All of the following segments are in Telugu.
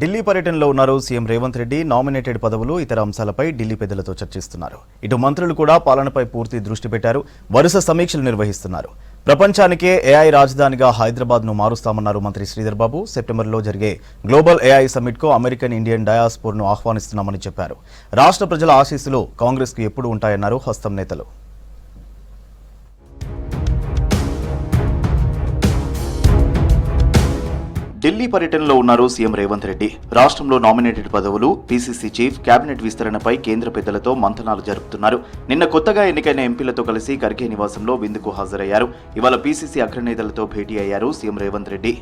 ఢిల్లీ పర్యటనలో ఉన్నారు సీఎం రేవంత్ రెడ్డి. నామినేటెడ్ పదవులు, ఇతర అంశాలపై ఢిల్లీ పెద్దలతో చర్చిస్తున్నారు. ఇటు మంత్రులు కూడా పాలనపై పూర్తి దృష్టి పెట్టారు. వరుస సమీక్షలు నిర్వహిస్తున్నారు. ప్రపంచానికే ఏఐ రాజధానిగా హైదరాబాద్ను మారుస్తామన్నారు మంత్రి శ్రీధర్ బాబు. సెప్టెంబర్లో జరిగే గ్లోబల్ ఏఐ సమ్మిట్కు అమెరికన్ ఇండియన్ డయాస్పోర్ను ఆహ్వానిస్తున్నామని చెప్పారు. రాష్ట్ర ప్రజల ఆశీస్సులు కాంగ్రెస్కు ఎప్పుడు ఉంటాయన్నారు హస్తం నేతలు. ఢిల్లీ పర్యటనలో ఉన్నారు సీఎం రేవంత్ రెడ్డి. రాష్ట్రంలో నామినేటెడ్ పదవులు, పీసీసీ చీఫ్, కేబినెట్ విస్తరణపై కేంద్ర పెద్దలతో మంతనాలు జరుపుతున్నారు. నిన్న కొత్తగా ఎన్నికైన ఎంపీలతో కలిసి ఖర్గే నివాసంలో విందుకు హాజరయ్యారు. ఇవాళ పీసీసీ అగ్రనేతలతో భేటీ అయ్యారు సీఎం రేవంత్ రెడ్డి.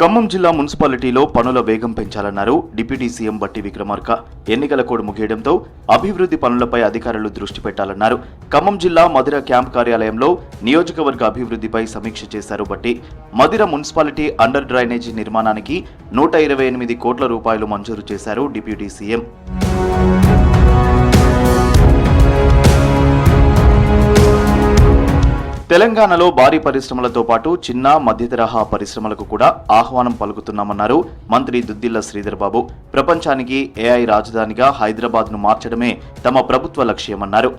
ఖమ్మం జిల్లా మున్సిపాలిటీలో పనుల వేగం పెంచాలన్నారు డిప్యూటీ సీఎం బట్టి విక్రమార్క. ఎన్నికల కోడ్ ముగియడంతో అభివృద్ధి పనులపై అధికారులు దృష్టి పెట్టాలన్నారు. ఖమ్మం జిల్లా మధిర క్యాంప్ కార్యాలయంలో నియోజకవర్గ అభివృద్ధిపై సమీక్ష చేశారు బట్టి. మధిర మున్సిపాలిటీ అండర్ డ్రైనేజీ నిర్మాణానికి 128 కోట్ల రూపాయలు మంజూరు చేశారు డిప్యూటీ సీఎం. తెలంగాణలో భారీ పరిశ్రమలతో పాటు చిన్న మధ్యతరహా పరిశ్రమలకు కూడా ఆహ్వానం పలుకుతున్నామన్నారు మంత్రి దుద్దిళ్ల శ్రీధర్ బాబు. ప్రపంచానికి ఏఐ రాజధానిగా హైదరాబాద్ను మార్చడమే తమ ప్రభుత్వ లక్ష్యమన్నారు.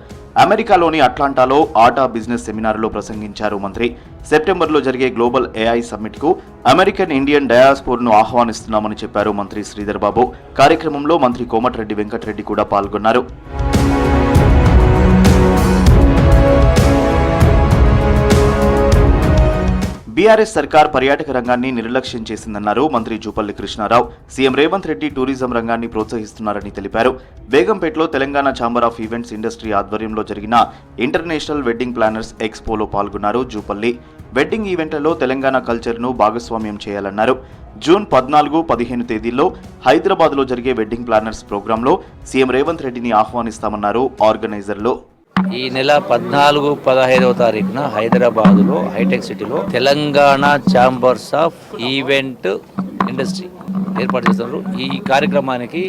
అమెరికాలోని అట్లాంటాలో ఆటా బిజినెస్ సెమినార్లో ప్రసంగించారు మంత్రి. సెప్టెంబర్లో జరిగే గ్లోబల్ ఏఐ సమ్మిట్కు అమెరికన్ ఇండియన్ డయాస్పోర్ను ఆహ్వానిస్తున్నామని చెప్పారు మంత్రి శ్రీధర్ బాబు. కార్యక్రమంలో మంత్రి కోమటిరెడ్డి వెంకటరెడ్డి కూడా పాల్గొన్నారు. బీఆర్ఎస్ సర్కార్ పర్యాటక రంగాన్ని నిర్లక్ష్యం చేసిందన్నారు మంత్రి జూపల్లి కృష్ణారావు. సీఎం రేవంత్ రెడ్డి టూరిజం రంగాన్ని ప్రోత్సహిస్తున్నారని తెలిపారు. బేగంపేటలో Telangana chamber of events industry ఆధ్వర్యంలో జరిగిన ఇంటర్నేషనల్ వెడ్డింగ్ ప్లానర్స్ ఎక్స్పోలో పాల్గొన్నారు జూపల్లి. వెడ్డింగ్ ఈవెంట్లలో తెలంగాణ కల్చర్ను భాగస్వామ్యం చేయాలన్నారు. జూన్ 14, 15 తేదీల్లో హైదరాబాద్లో జరిగే వెడ్డింగ్ ప్లానర్స్ ప్రోగ్రాంలో సీఎం రేవంత్ రెడ్డిని ఆహ్వానిస్తామన్నారు ఆర్గనైజర్లు. ఈ నెల 14, 15వ తారీఖున హైదరాబాద్లో హైటెక్ సిటీలో Telangana chambers of event industry ఏర్పాటు చేస్తున్నారు. ఈ కార్యక్రమానికి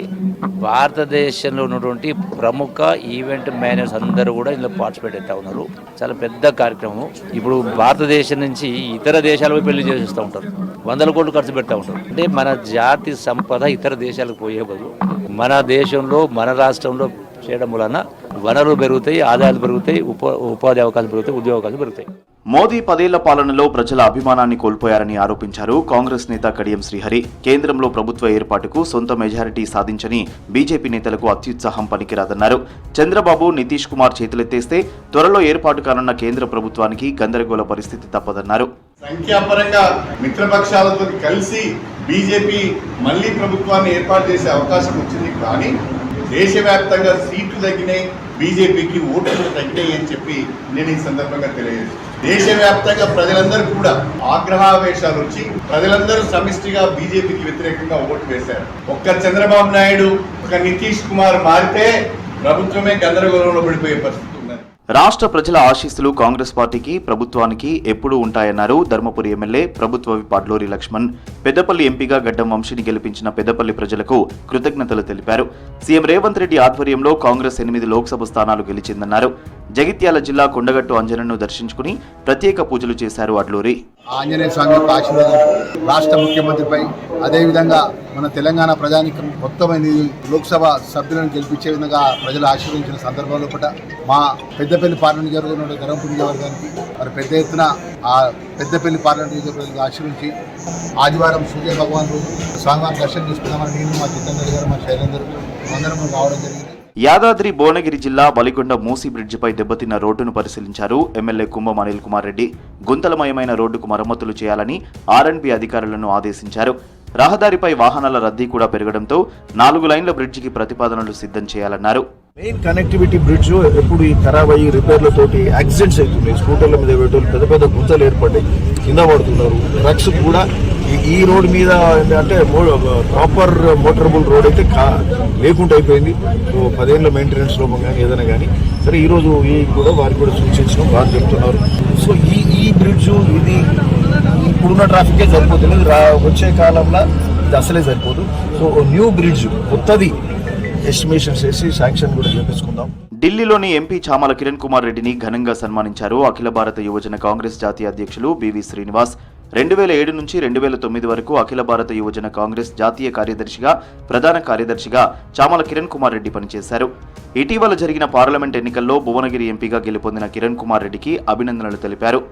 భారతదేశంలో ఉన్నటువంటి ప్రముఖ ఈవెంట్ మేనేజర్స్ అందరూ కూడా ఇందులో పార్టిసిపేట్ అవుతా ఉన్నారు. చాలా పెద్ద కార్యక్రమం. ఇప్పుడు భారతదేశం నుంచి ఇతర దేశాలకు పెళ్లి చేస్తూ ఉంటారు, 100 కోట్లు ఖర్చు పెడతా ఉంటారు. అంటే మన జాతి సంపద ఇతర దేశాలకు పోయే బదులు మన దేశంలో, మన రాష్ట్రంలో చేయడం వలన వనరులు పెరుగుతాయి, ఆదాయాలు పెరుగుతాయి, ఉపాధి అవకాశాలు పెరుగుతాయి, ఉద్యోగ అవకాశాలు పెరుగుతాయి. మోదీ 10 ఏళ్ల పాలనలో ప్రజల అభిమానాన్ని కోల్పోయారని ఆరోపించారు కాంగ్రెస్ నేత కడియం శ్రీహరి. కేంద్రంలో ప్రభుత్వ ఏర్పాటుకు సొంత మెజారిటీ సాధించని బీజేపీ నేతలకు అత్యుత్సాహం పనికిరాదన్నారు. చంద్రబాబు, నితీష్ కుమార్ చేతులెత్తేస్తే త్వరలో ఏర్పాటు కానున్న కేంద్ర ప్రభుత్వానికి గందరగోళ పరిస్థితి తప్పదన్నారు. సంఖ్యాపరంగా మిత్రపక్షాలతో కలిసి బీజేపీ మళ్లీ ప్రభుత్వాన్ని ఏర్పాటు చేసే అవకాశం వచ్చింది. కానీ దేశవ్యాప్తంగా సీట్లు తగ్గినాయి, బీజేపీకి ఓట్లు తగ్గినాయి అని చెప్పి నేను ఈ సందర్భంగా తెలియజేస్తాను. దేశవ్యాప్తంగా ప్రజలందరూ కూడా ఆగ్రహావేశాలు వచ్చి ప్రజలందరూ సమిష్టిగా బీజేపీకి వ్యతిరేకంగా ఓటు వేశారు. ఒక్క చంద్రబాబు నాయుడు, ఒక్క నితీష్ కుమార్ మారితే ప్రభుత్వమే గందరగోళంలో పడిపోయే పరిస్థితి. రాష్ట్ర ప్రజల ఆశీస్సులు కాంగ్రెస్ పార్టీకి, ప్రభుత్వానికి ఎప్పుడూ ఉంటాయన్నారు ధర్మపురి ఎమ్మెల్యే ప్రభుత్వ విప్ అడ్లూరి లక్ష్మణ్. పెద్దపల్లి ఎంపీగా గడ్డం వంశీని గెలిపించిన పెద్దపల్లి ప్రజలకు కృతజ్ఞతలు తెలిపారు. సీఎం రేవంత్ రెడ్డి ఆధ్వర్యంలో కాంగ్రెస్ 8 లోక్సభ స్థానాలు గెలిచిందన్నారు. జగిత్యాల జిల్లా కొండగట్టు అంజనను దర్శించుకుని ప్రత్యేక పూజలు చేశారు అడ్లూరి. ఆంజనేయ స్వామి యొక్క ఆశీర్వాదం రాష్ట్ర ముఖ్యమంత్రిపై, అదేవిధంగా మన తెలంగాణ ప్రజానికి మొత్తమైన లోక్సభ సభ్యులను గెలిపించే విధంగా ప్రజలు ఆశీర్వదించిన సందర్భంలో కూడా మా పెద్దపల్లి పార్లమెంట్ జరుగుతున్న ధర్మపురి నియోజకవర్గానికి మరి పెద్ద ఎత్తున ఆ పెద్దపల్లి పార్లమెంట్ నియోజకవర్గానికి ఆశీర్వించి ఆదివారం సూర్య భగవాన్ రోజు స్వామివారి దర్శనం చేసుకున్నామని నేను, మా జితేందర్ గారు, మా శైలేందర్ అందరం రావడం జరిగింది. యాదాద్రి భువనగిరి జిల్లా బలిగొండ మూసీ బ్రిడ్జిపై దెబ్బతిన్న రోడ్డును పరిశీలించారు ఎమ్మెల్యే కుంభం అనిల్ కుమార్ రెడ్డి. గుంతలమయమైన రోడ్డుకు మరమ్మతులు చేయాలని ఆర్ఎండ్బీ అధికారులను ఆదేశించారు. రహదారిపై వాహనాల రద్దీ కూడా పెరగడంతో 4 లైన్ల బ్రిడ్జికి ప్రతిపాదనలు సిద్ధం చేయాలన్నారు. మెయిన్ కనెక్టివిటీ బ్రిడ్జ్ ఎప్పుడు ఈ ఖరాబ్ అయ్యి రిపేర్లతోటి యాక్సిడెంట్స్ అవుతున్నాయి. స్కూటర్ల మీద పెట్టేవాళ్ళు పెద్ద పెద్ద గుంతలు ఏర్పడ్డాయి, కింద పడుతున్నారు. ట్రక్స్ కూడా ఈ రోడ్ మీద అంటే ప్రాపర్ మోటరబుల్ రోడ్ అయితే లేకుండా అయిపోయింది. సో 10 ఏళ్ళ మెయింటెనెన్స్ లోపం కానీ ఏదైనా కానీ సరే ఈరోజు కూడా వారికి కూడా సూచించడం బాగా చెప్తున్నారు. సో ఈ బ్రిడ్జ్ ఇది ఇప్పుడున్న ట్రాఫికే సరిపోతుంది, వచ్చే కాలంలో ఇది అసలే సరిపోదు. సో న్యూ బ్రిడ్జ్ కొత్తది ఎస్టిమేషన్స్ వేసి శాంక్షన్ కూడా చేపించుకుందాం. ఢిల్లీలోని ఎంపీ చామల కిరణ్ కుమార్ రెడ్డిని ఘనంగా సన్మానించారు అఖిల భారత యువజన కాంగ్రెస్ జాతీయ అధ్యక్షులు బివి శ్రీనివాస్. 2007 నుంచి 2009 వరకు అఖిల భారత యువజన కాంగ్రెస్ జాతీయ కార్యదర్శిగా, ప్రధాన కార్యదర్శిగా చామల కిరణ్ కుమార్ రెడ్డి పనిచేశారు. ఇటీవల జరిగిన పార్లమెంట్ ఎన్నికల్లో భువనగిరి ఎంపీగా గెలుపొందిన కిరణ్ కుమార్ రెడ్డికి అభినందనలు తెలిపారు.